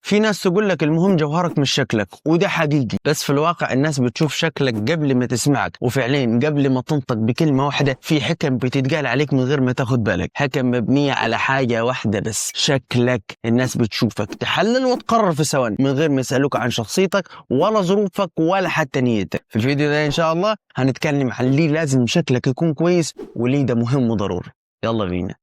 في ناس تقول لك المهم جوهرك مش شكلك، وده حقيقي، بس في الواقع الناس بتشوف شكلك قبل ما تسمعك، وفعليا قبل ما تنطق بكلمة واحدة في حكم بتتقال عليك من غير ما تاخد بالك، حكم مبنية على حاجة واحدة بس، شكلك. الناس بتشوفك تحلل وتقرر في ثواني من غير ما يسألوك عن شخصيتك ولا ظروفك ولا حتى نيتك. في الفيديو ده إن شاء الله هنتكلم عن ليه لازم شكلك يكون كويس وليه ده مهم وضروري. يلا بينا.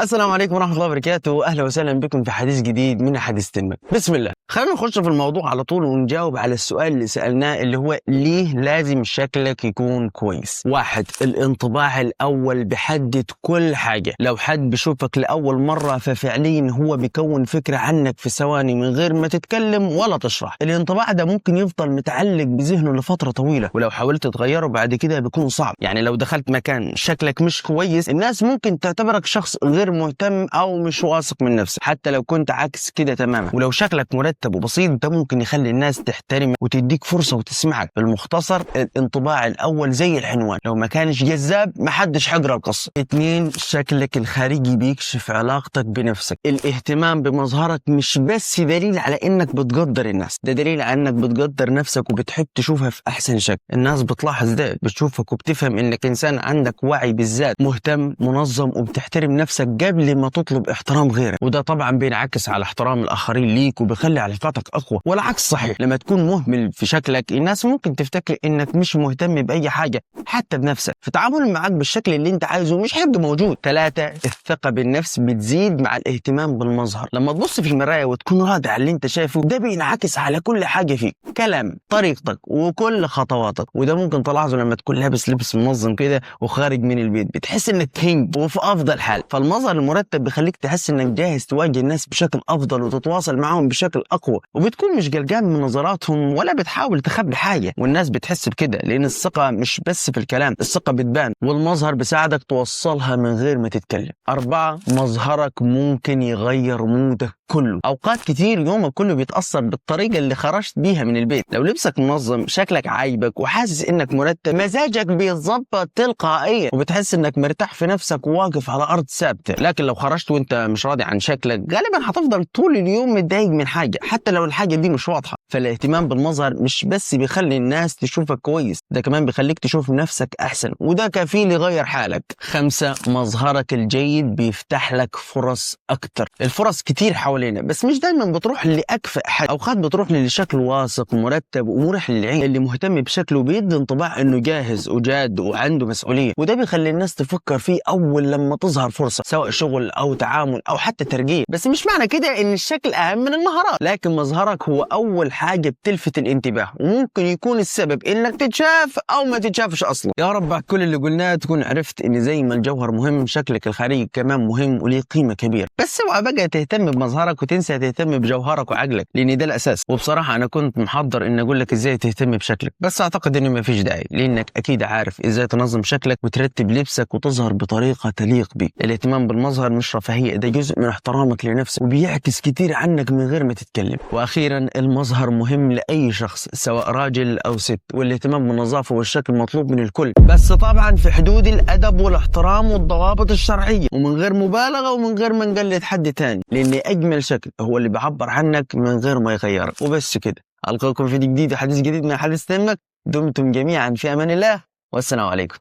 السلام عليكم ورحمة الله وبركاته، أهلا وسهلا بكم في حديث جديد من حديث تنمية. بسم الله، خلينا نخش في الموضوع على طول ونجاوب على السؤال اللي سألناه اللي هو ليه لازم شكلك يكون كويس. واحد، الانطباع الأول بيحدد كل حاجة. لو حد بيشوفك لأول مرة ففعليا هو بيكون فكرة عنك في ثواني من غير ما تتكلم ولا تشرح. الانطباع ده ممكن يفضل متعلق بذهنه لفترة طويلة، ولو حاولت تغيره بعد كده بيكون صعب. يعني لو دخلت مكان شكلك مش كويس الناس ممكن تعتبرك شخص غير مهتم او مش واثق من نفسك، حتى لو كنت عكس كده تماما. ولو شكلك مرتب وبسيط ده ممكن يخلي الناس تحترمك وتديك فرصة وتسمعك. بالمختصر الانطباع الاول زي العنوان، لو ما كانش جذاب محدش هيقرا القصة. اتنين، شكلك الخارجي بيكشف علاقتك بنفسك. الاهتمام بمظهرك مش بس دليل على انك بتقدر الناس، ده دليل على انك بتقدر نفسك وبتحب تشوفها في احسن شكل. الناس بتلاحظ ده، بتشوفك وبتفهم انك انسان عندك وعي بالذات، مهتم، منظم، وبتحترم نفسك قبل ما تطلب احترام غيرك. وده طبعا بينعكس على احترام الاخرين ليك وبيخلي علاقاتك اقوى. والعكس صحيح، لما تكون مهمل في شكلك الناس ممكن تفتكر انك مش مهتم باي حاجه حتى بنفسك، فتعامل معاك بالشكل اللي انت عايزه مش هيبقى موجود. ثلاثة، الثقه بالنفس بتزيد مع الاهتمام بالمظهر. لما تبص في المرايه وتكون راضي على اللي انت شايفه ده بينعكس على كل حاجه فيك، كلام، طريقتك، وكل خطواتك. وده ممكن تلاحظه لما تكون لابس لبس منظم كده وخارج من البيت، بتحس انك كينج وفي افضل حال. فالمظهر المرتب بيخليك تحس انك جاهز تواجه الناس بشكل افضل وتتواصل معاهم بشكل اقوى، وبتكون مش قلقان من نظراتهم ولا بتحاول تخبي حاجه. والناس بتحس بكده لان الثقه مش بس في الكلام، الثقه بتبان والمظهر بيساعدك توصلها من غير ما تتكلم. أربعة، مظهرك ممكن يغير مودك كله. اوقات كتير يومك كله بيتاثر بالطريقه اللي خرجت بيها من البيت. لو لبسك منظم، شكلك عايبك، وحاسس انك مرتب، مزاجك بيتظبط تلقائيا وبتحس انك مرتاح في نفسك وواقف على ارض ثابته. لكن لو خرجت وانت مش راضي عن شكلك غالبا هتفضل طول اليوم متضايق من حاجه حتى لو الحاجه دي مش واضحه. فالاهتمام بالمظهر مش بس بيخلي الناس تشوفك كويس، ده كمان بيخليك تشوف نفسك احسن، وده كفيل يغير حالك. خمسة، مظهرك الجيد بيفتح لك فرص اكتر. الفرص كتير حوالينا بس مش دايما بتروح لاكفأ حد، اوقات بتروح للي شكله واثق مرتب ومريح للعين. اللي مهتم بشكله بيدي انطباع انه جاهز وجاد وعنده مسؤوليه، وده بيخلي الناس تفكر فيه اول لما تظهر فرصه، سواء شغل او تعامل او حتى ترقيه. بس مش معنى كده ان الشكل اهم من المهارات، لكن مظهرك هو اول حاجه بتلفت الانتباه وممكن يكون السبب انك تتشاف او ما تتشافش اصلا. يا رب على كل اللي قلناه تكون عرفت ان زي ما الجوهر مهم شكلك الخارجي كمان مهم وليه قيمه كبيره. بس اوعى بقى تهتم بمظهرك وتنسى تهتم بجوهرك وعقلك، لان ده الاساس. وبصراحه انا كنت محضر ان اقول لك ازاي تهتم بشكلك، بس اعتقد انه ما فيش داعي لانك اكيد عارف ازاي تنظم شكلك وترتب لبسك وتظهر بطريقه تليق بيك. الاهتمام بالمظهر مش رفاهيه، ده جزء من احترامك لنفسك وبيعكس كتير عنك من غير ما تتكلم. واخيرا المظهر مهم لاي شخص سواء راجل او ست، والاهتمام بالنظافه والشكل مطلوب من الكل، بس طبعا في حدود الادب والاحترام والضوابط الشرعيه، ومن غير مبالغه ومن غير ما نقلد حد تاني، لان اجمل شكل هو اللي بيعبر عنك من غير ما يغيرك. وبس كده، القاكم في فيديو جديد وحديث جديد من حديث تنمية. دمتم جميعا في امان الله والسلام عليكم.